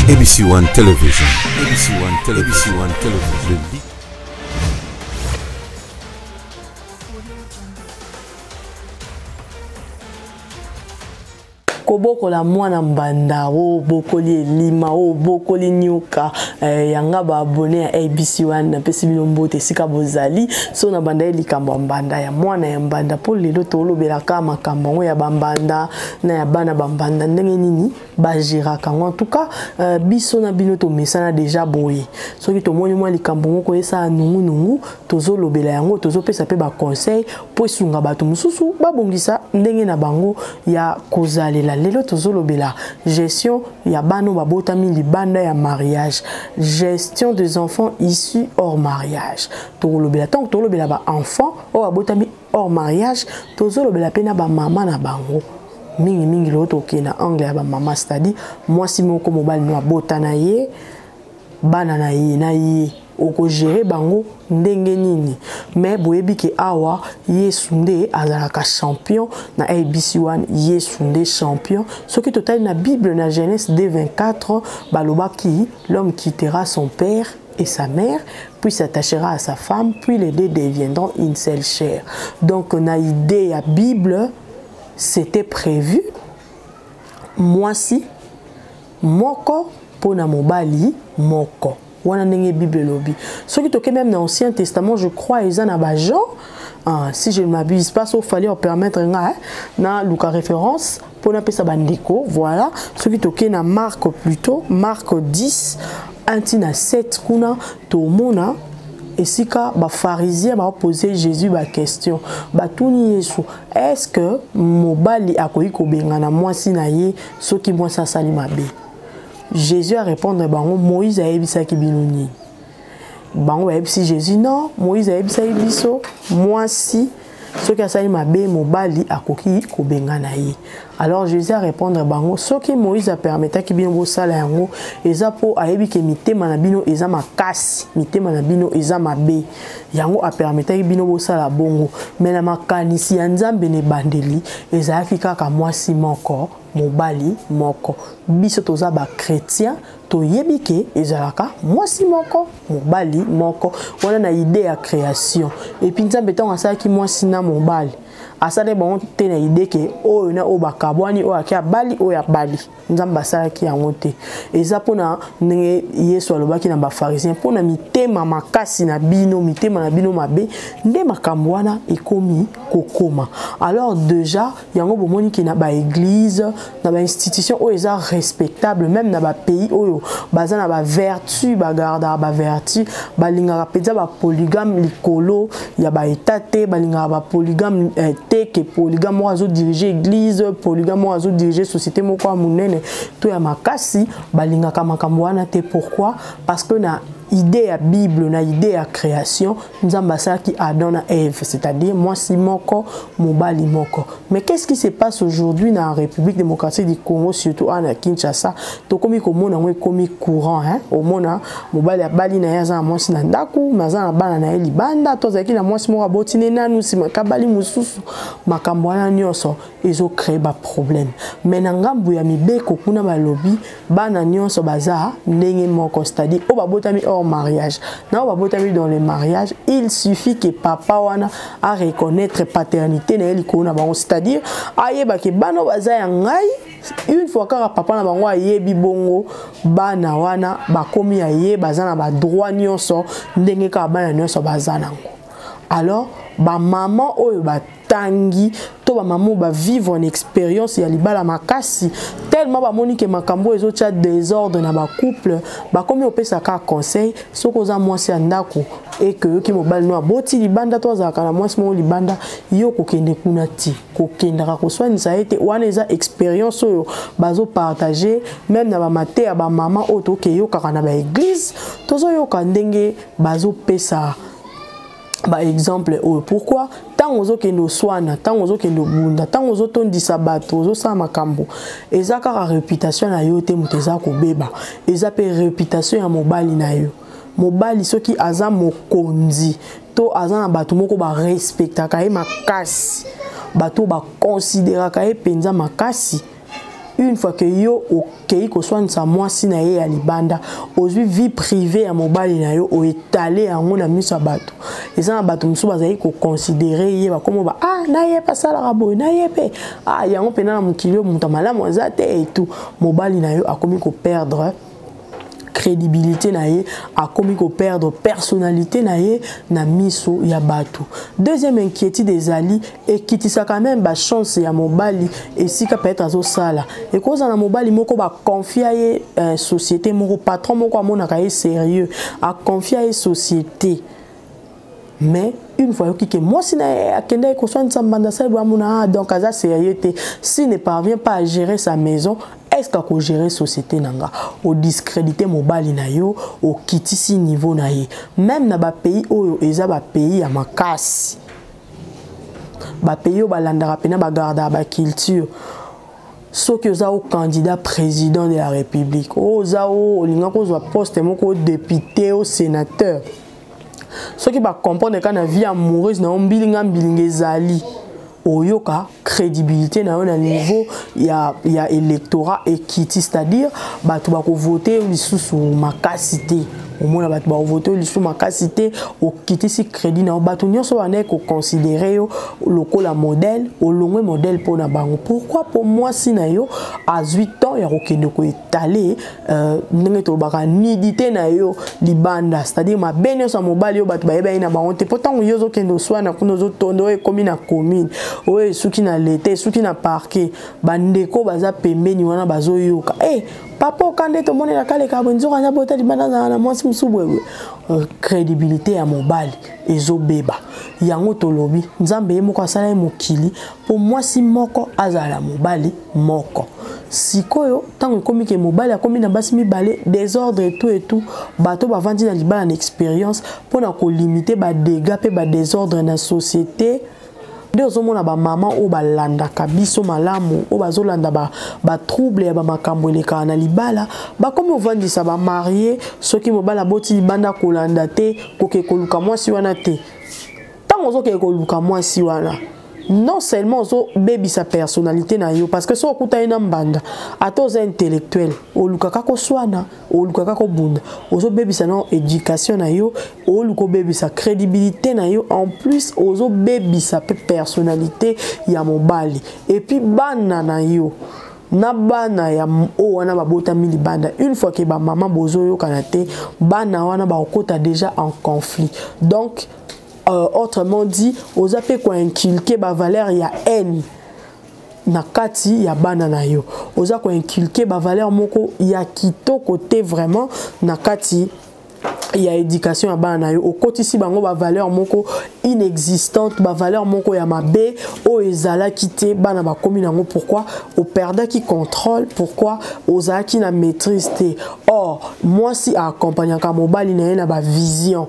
ABC One Television. ABC One Television. ABC One Television. Koboko la mwana mbanda o bokoli lima o bokoli nyuka yanga ba abonné à ABC One na pesi bilombote sika bozali so na banda likambo mbanda ya mwana ya mbanda po lelo tolobela ka makambo ya bambanda na ya bana bambanda ndenge nini bajira kango en tout cas biso na bino to mesana déjà boye soki to moni mwa likambo moko esa nungu nungu tozo lobela yango tozo pesa pe ba conseil po sunga bato mususu babongisa ndenge na bango ya kozalela lelo tozolobela gestion ya bano babotami libanda ya mariage, gestion des enfants issus hors mariage. Tozolobela tant que tozolobela ba enfants o babotami hors mariage, tozolobela pena ba mama na bango. Mingi mingi lo toke na angle ya ba mama, c'est-à-dire moi si moko mobile no botana ye bana na ye na ye oko gérer bango ndenge nini mais boyebi ke awa Yesunde azalaka champion na ABC One Yesunde champion soki total na Bible na Genèse 2:24 balobaki l'homme quittera son père et sa mère puis s'attachera à sa femme puis les deux deviendront une seule chair. Donc na idée ya Bible c'était prévu moi si moko pona mobali moko wana ndenge Bible lobi soki toke même dans l'Ancien Testament je crois ils en a Jean si je ne m'abuse pas sauf fallait permettre nga na Luka référence pour na pesa bandeko voilà soki toke na Marc plutôt Marc 10 antina 7 kuna to mona esika ba pharisien ba poser Jésus ba question ba tuni Yesu est-ce que mobali akoyi ko bengana mwasi na ye soki mwasi asali mabe. Jésus a répondu bango Moïse a ebisaki binoni. Bango ebisi Jésus non, Moïse a ebisaki biso moi si soki asali mabe mobali akoki ko bengana ye. Alors Jésus a répondu bango soki Moïse a permetaki bino bo sala yango eza po ayebi ke mitema na bino eza makasi, mitema na bino eza mabe. Yango a permetaki bino bo sala bongo. Mais na makanisi ya Nzambe ne bandeli ezalaki kaka mwasi moko mobali moko biso toza ba chrétien to yebike ezalaka mwasi moko mobali moko wana na idée ya création et puis Nzambe tonga asaki mwasi na mobali asale bon te na idée ke oyo na o bakabwani o akia bali o ya bali Nzambe asalaki yango te eza pona ndenge Yesu alobaki na ba pharisien pona mitema makasi na bino mitema na bino mabe nde makambo wana ekomi kokoma. Alors déjà yango bomoni ki na ba église na ba institution o eza respectable même na ba pays oyo baza na ba vertu ba garda ba vertu balingaka peza ba polygame likolo ya ba etate balingaka ba polygame te ke polygame ozo diriger église polygame ozo diriger société moko munene to ya makasi balingaka makambo wana te. Pourquoi? Parce que na idée à Bible na idée à création Nzambe asalaki Adam na Ève, c'est-à-dire moi si moko mobali moko. Mais qu'est-ce qui se passe aujourd'hui dans la République démocratique du Congo surtout à Kinshasa to komi ko mona ngwe komi courant hein au mona mobali ya bali na yaza moi si na ndaku maza na bana na libanda to zaki na moi si moko botine nanu si makabali mususu makambo wana nyonso ezo créer ba problème. Mais na ngambu ya mibeko kuna balobi bana nyonso baza ndenge moko, c'est-à-dire o babotami mariage. Non, on va dans le mariage, il suffit que papa wana a reconnaître paternité na elikona bango, c'est-à-dire ayeba ke bano baza ngai une fois que papa na bango ayebi bongo bana wana bakomi aye baza na ba droit nyonso ndenge ka bana nyonso baza nango. Alors ba maman oyo ba tangi to ba maman ba vivre une expérience ya libala makasi tellement ba moni ke makambo ezo tia désordre na ba couple ba komi opesa ka conseil soko za mwasi andako et que ki mobali no aboti libanda to za kana mwasi mo libanda yo kokende kuna ti kokenda ko soinisa ete wana eza expérience oyo bazo partager même na ba maté ya ba maman oto ke yo kaka na ba église tozo yo ka ndenge bazo pesa. Par exemple, pourquoi tant aux autres qui soignent, tant aux autres qui bunda, tant aux autres qui sabato, aux autres makambo, et ça car réputation na yo te muteza ko beba, et ça pe réputation ya mobali na yo, mobali ceux qui aza mokonzi, to aza na batu moko ba respecta kae makasi, batu ba considéra kae penza makasi. une fois que yo okei ko soin sa mwasi na ye ya libanda ozwi vie privée ya mobali na yo o étaler yango na miso ya bato eza na bato mosusu bazali ko considérer ye ba komo ba na ye pa sala rabo na ye pe yango pena na mokili muta malamu aza te et tout mobali na yo akomi ko perdre crédibilité na ye akomi ko perdre personnalité na ye na miso ya bato. Deuxième inquiétude ezali ekitisa quand même ba chance ya mobali esika peut-être azo sala et cause na mobali moko ba confier ye société moko patron moko amona ka ye sérieux a confier ye société mais une fois que moi si na akenda ko soin sambanda sa bamuna donc aza sérieux te s'il ne parvient pas à gérer sa maison est-ce qu'on gérer société nanga au discréditer mobali na yo au kitisi niveau na ye même na ba pays oyo eza ba pays ya makasi ba pays o balandaka pena ba garda ba culture soki oza au candidat président de la république oza o linga ko zo poste moko député au sénateur soki ba comprendre kana vie amoureuse na mbilinga ezali oyoka crédibilité na un niveau ya électorat équité c'est-à-dire bato ba ko voter lisusu makasi te omona bato ba voter lisusu makasi te okiti si crédit na bato nyonso wana ko considérer yo lokola modèle olongwe modèle pour na bango. Pourquoi pour moi si na yo à 8 ans ya kokende ko étaler ndenge to baka nidité na yo libanda c'est-à-dire ma benyo sa mobile yo bato ba yeba ina bango te pourtant yo zo kendo swana kuno zo tondo e komi na commune oye suki na l'été suki na parquet bandeko baza pembeni wana bazo yoka papa okande to monela kale ka bonzo kana bota libanda na mwasi musubwe crédibilité ya mobile ezobeba yango tolobi nzambe ye moko asala mokili pour moi si moko azala mobile moko sikoyo tango komi ke mobile akomi na basi mibale désordre et tout bato bavandi na libala na expérience pour na ko limiter ba dégâts pe ba désordre na société. Nde ozomona ba maman o balanda kabiso malamu o bazolanda ba trouble ya ba makambo eleka na libala ba komi ovandisa ba marié soki mobala boti libanda kolanda te koke koluka mwasi wana te tango ozoke koluka mwasi wana non seulement ozo baby sa personnalité na yo parce que so okuta ina mbanda ata oza intellectuel olukaka ko swana olukaka ko bunda ozo baby sa non éducation na yo oluko baby sa crédibilité na yo en plus ozo baby sa personnalité ya mobali et puis bana na yo na bana ya o wana babota mili banda une fois que ba maman bozo yo kanate bana wana ba okota déjà en conflit donc autrement dit oza pe ko inculquer ba valeur ya haine na kati ya bana na yo oza ko inculquer ba valeur moko ya kitoko te vraiment na kati ya éducation ya bana na yo okotisi bango ba valeur moko inexistante ba valeur moko ya mabe o ezala kité bana ba komi nango pourquoi au perda qui contrôle pourquoi oza ki na maîtrise te or moi si accompagner ka mobali na ba vision.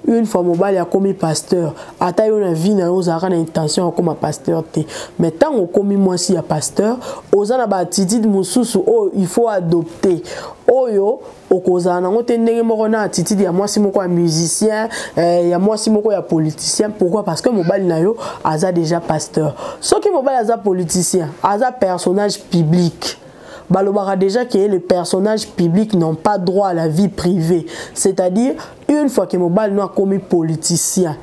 Une fois mobile a commis pasteur, ata yo na vie na yo zara na intention comme pasteur te. Mais tant on commis moi si ya pasteur, oza na ba attitude mususu oh il faut adopter. Oyo okoza na ngote ndenge moko na attitude ya moi si moko ya musicien, ya moi si moko ya politicien. Pourquoi? Parce que mobile na yo aza déjà pasteur. Soki mobile aza politicien, aza personnage public. Balobara déjà que les personnages publics n'ont pas droit à la vie privée. C'est-à-dire, une fois que mobile n'a commis politicien,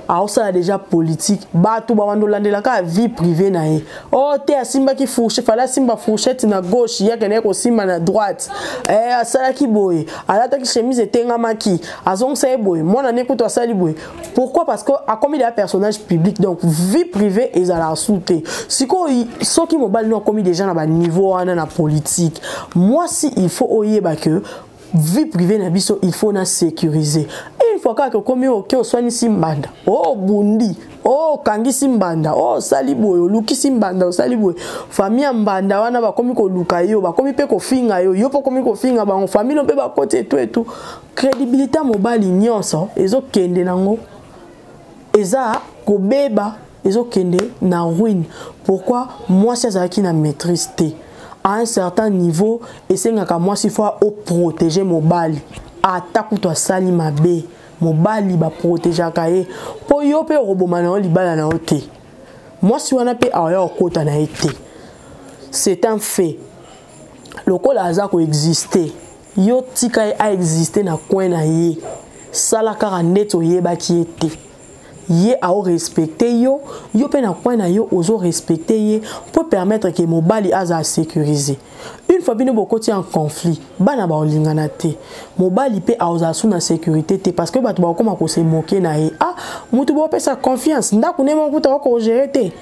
alors ça a déjà politique, bah tout bawando landela ka vie privée na ye. Oh te asimba ki fourchette, fala simba fourchette na gauche, ya kene ko simba na droite. Asala ki boye, alata ki chemise etenga maki, azong sa boye, mona ne kuto asali boye. Pourquoi? Parce que a commis des personnages publics donc vie privée et à la soute. Siko soki mobile no commis déjà na ba niveau ana na politique. Moi si il faut oyeba que vie privée na biso il faut na sécuriser. Une fois que comme OK oswani simbanda oh bundi oh kangi simbanda oh saliboyo luki simbanda saliboyo famille mbanda wana ba komi ko luka yo ba komi pe ko finga yo po komi ko finga ba famille pe ba côté et tout crédibilité mobile nyonso ezo kende nango eza ko beba ezo kende na ruine. Pourquoi? Moi c'est ça qui na maîtrise te à un certain niveau et c'est nga moi s'il faut protéger mobile attaque toi sali mabe mobile ba protéger kaye po yo pe robomana libala na ote moi si wana pe aya okota na été c'est un fait. Le col aza ko exister. Yo tika a exister na coin na ye. Sala kara neto ye ba ki était. Ye a respecter yo pe na coin na yo ozo respecter ye pour permettre que mobali aza sécuriser. Une fois bino bokoti en conflit, bana ba olingana te. Mobali pe a oza sous na sécurité te parce que bato ba koma ko se moquer na ye. Ah, mutu bo pe sa confiance, ndako ne mo kuta ko gérer te.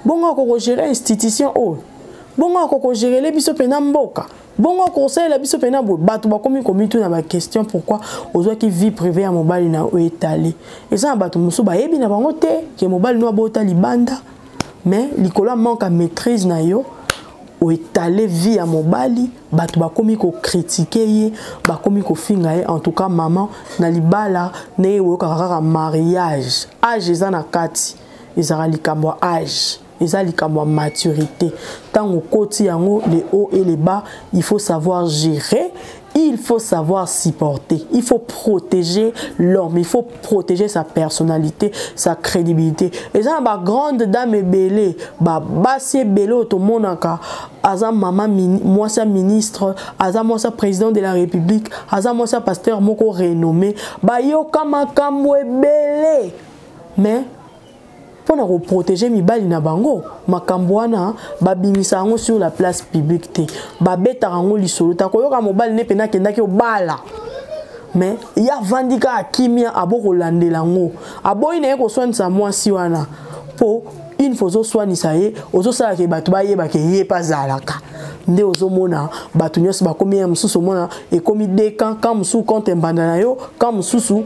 Bongo ko gérer institution o. Bongo ko gérer les biso pe na mboka. Bongo conseil la biso pe na bo bato ba komi tout na ba question pourquoi ozo ki vie privée à mobali na o étalé. Et ça bato musu ba yebi na bango te que mobali no bota libanda. Mais likolo manque à maîtrise na yo. O étalé vie à mobali bato bakomi ko critiquer ye bakomi ko finga ye en tout cas maman na libala ne wo kaka mariage âge eza na kati ezara likambo âge eza likambo maturité tango koti yango les hauts et les bas il faut savoir gérer. Il faut savoir supporter, il faut protéger l'homme, il faut protéger sa personnalité, sa crédibilité. Et ça, ma grande dame est belle, bassi belle, tout le monde a aza maman, moi ça ministre, aza moi ça président de la République, aza moi ça pasteur moko renommé, yo kama kamwe belle. Mais pour protéger mibali na bango makambo wana babimisa ngo sur la place publique te babeta ngo lisolo ta koyoka mobali ne pena kenda ki obala mais ya vandika akimia aboko landela ngo aboyi na ko soinisa mwasi wana po une fois soinisa ye ozo sala ke bato ba yeba ke ye pa zalaka nde ozo mona bato nyos ba komi mususu mona e komi dekan quand musu compte mbanda na yo quand mususu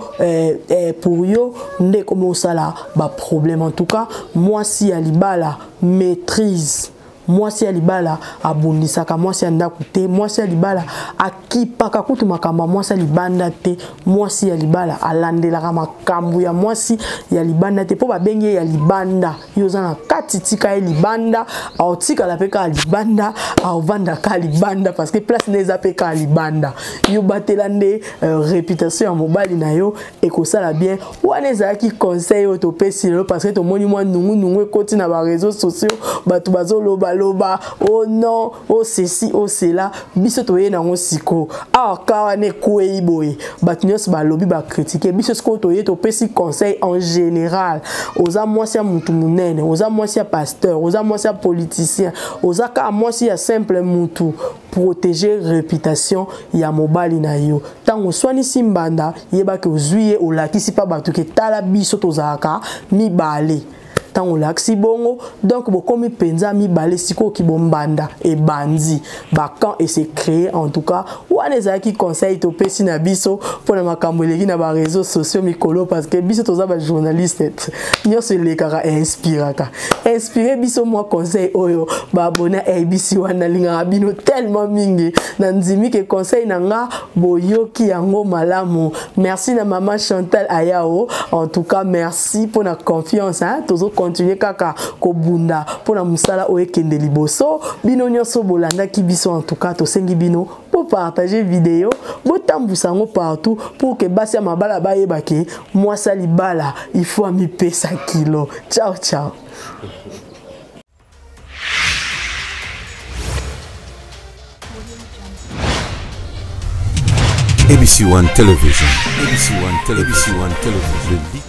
pour yo nde komi osala ba problème en tout cas moi si alibala maîtrise moi si alibala abundisaka moi si anda kute moi si alibala akipaka kutu makamba moi si alibanda te moi si alibala alandelaka makambu ya moi si alibanda te po babenge ya libanda yoza na katitika ya libanda aotika la peka libanda aovanda ka libanda parce que place neza peka libanda yo batelande réputation ya mobali na yo ekosala bien wana ezalaki conseil otopesi lelo parce que tomoni mwa nungu ekoti na ba réseaux sociaux bato bazoloba loba oh non oh ceci oh cela biso toye na ngosiko ah kawa ne kuei boy batnyos ba lobby ba critiquer biso sko toye to pesi conseil en général oza mwasi ya mutu munene oza mwasi ya pasteur oza mwasi ya politicien oza ka mwasi ya simple mutu protéger réputation ya mobali na yo tango swani simbanda yeba ke ozuye olakisi pa bato ke tala biso tozaka mibale tango laksi bongo donc bokomi penza mibale siko ki bombanda e bandi bakan et c'est créé en tout cas wana ezaki conseil to pesi na biso pona makambo eleki na ba réseaux sociaux mikolo parce que biso toza ba journaliste nyonso elekaka inspirer biso moi conseil oyo ba abonné ABC wana linga bino tellement mingi na ndimi ke conseil nanga boyoki yango malamu merci na maman Chantal Ayao en tout cas merci pour la confiance hein tozo continuer kaka kobunda pona musala oekende liboso bino nyonso bolanda ki biso en tout cas to sengi bino pour partager vidéo botambusa ngo partout pour que basi ya mabala bayebake moi sali bala il faut ami pesa kilo ciao ciao ABC One Television. ABC One Television. ABC One Television.